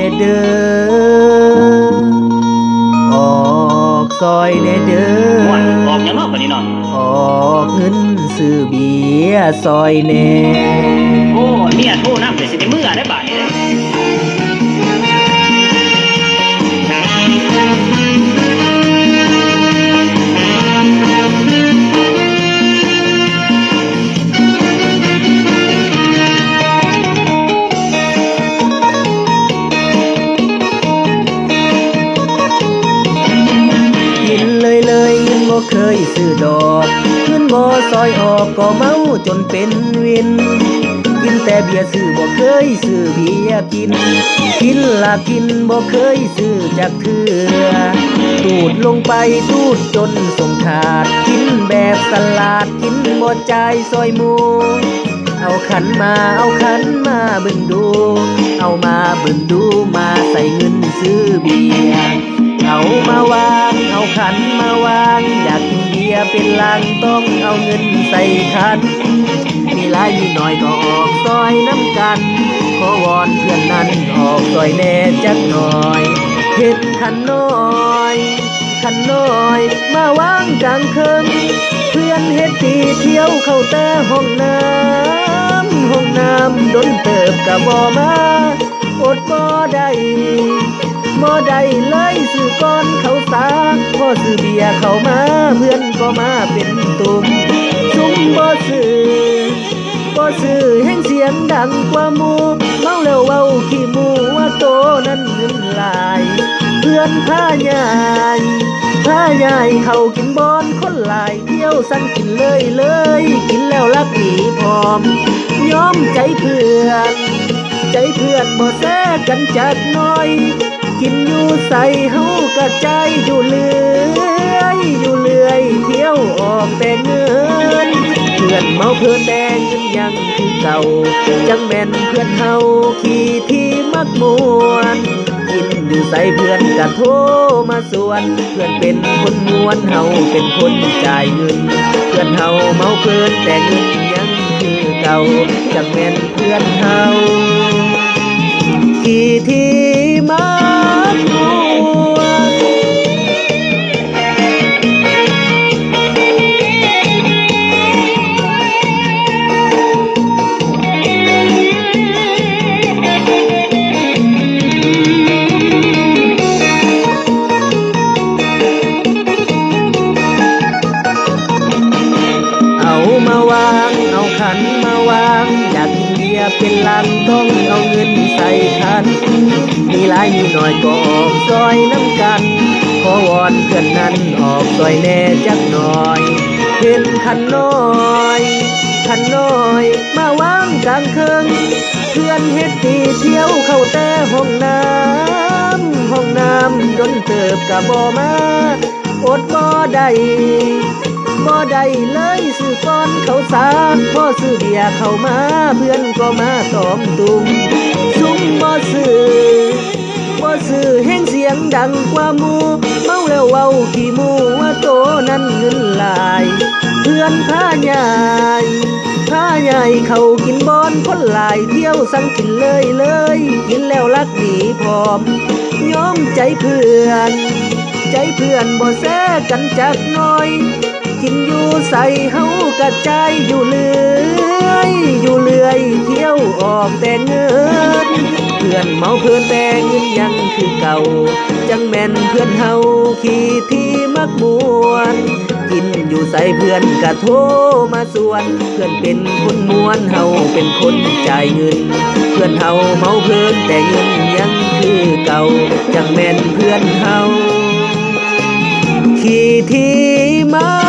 น่เด้อออกซอยแน่เด้ม่วนอออกหยังเนาะบัดนี้เนาะออกเงินซื้อเบียร์ซอยแน่โอ้เมียโทรนำเดี๋ยวสิได้มื้อได้บาดนี้เด้กินเลยเงินบ่เคยซื้อดอกเงินบ่ซอยออกก็เมาจนเป็นวินกินแต่เบียร์ซื้อบ่เคยซื้อเบียร์กินกินละกินบ่เคยซื้อจักเทื่อตูดลงไปตูดจนส่งขาดกินแบบสลัดกินบ่จ่ายซอยหมูเอาขันมาเบิ่งดูเอามาเบิ่งดูมาใส่เงินซื้อเบียร์เอามาวางเอาขันมาวางอยากกินเบียร์เป็นลังต้องเอาเงินใส่ขันมีหลายมีน้อยก็ออกซอยน้ำกันขอวอนเพื่อนนั้นออกซอยแน่จักหน่อยเฮ็ดขันน้อยมาวางกลางคืนเพื่อนเฮ็ดตีเที่ยวเข้าแต่ห้องน้ำดนเติบกะบ่มาอดบ่ได้เลยซื้อก้อนเขาสาพอซื้อเบียร์เข้ามาเพื่อนก็มาเป็นตุ่มซุ่มบ่ซื้อแห่งเสียงดังกว่าหมู่เมาแล้วเว้าขี้หมู่ว่าโตนั้นเงินหลายเพื่อนพาใหญ่เขากินบอนคนหลายเที่ยวสั่งกินเลยกินแล้วรักหนีพร้อมยอมใจเพื่อนบ่แซกันจักหน่อยกินอยู่ใส่เฮากระจายอยู่เรื่อยเที่ยวออกแต่เงินเพื่อนเมาเพื่อนแดงเงินยังคือเก่าจังแม่นเพื่อนเฮาขี่ที่มักมวนกินอยู่ใส่เพื่อนกะโทรมาส่วนเพื่อนเป็นคนมวนเฮาเป็นคนจ่ายเงินเพื่อนเฮาเมาเพื่อนแต่เงินยังคือเก่าจังแม่นเพื่อนเฮาขี่ที่มักมวนเอามาวางเอาขันมาวางอยากกินเบียร์เป็นลังต้องเอาเงินใส่ขันมีหลายมีน้อยก็ออกซอยน้ำกันขอวอนเพื่อนนั้นออกซอยแน่จักหน่อยเห็นขันน้อยมาวางกลางเคืองเพื่อนเฮ็ดตีเที่ยวเข้าแต่ห้องน้ำดนเติบกะบ่มาอดบ่ได้เลยซื้อก้อนเขาสาพ่อซื้อเบียร์เข้ามาเพื่อนก็มาตอมตุ่มซุ่มบ่ซื้อแห่งเสียงดังกว่าหมู่เมาแล้วเว้าขี้หมู่ว่าโตนั้นเงินหลายเพื่อนพาใหญ่เขากินบอนคนหลายเที่ยวสั่งกินเลยกินแล้วรักหนีพร้อมยอมใจเพื่อนบ่แซกันจักหน่อยกินอยู่ใส่เฮากระจายอยู่เรื่อยเที่ยวออกแต่เงินเพื่อนเมาเพื่อนแต่เงินยังคือเก่าจังแม่นเพื่อนเฮาขี่ที่มักมวนกินอยู่ใส่เพื่อนกะโทรมาส่วนเพื่อนเป็นคนมวนเฮาเป็นคนจ่ายเงินเพื่อนเฮาเมาเพื่อนแต่เงินยังคือเก่าจังแม่นเพื่อนเฮาขี่ที่มา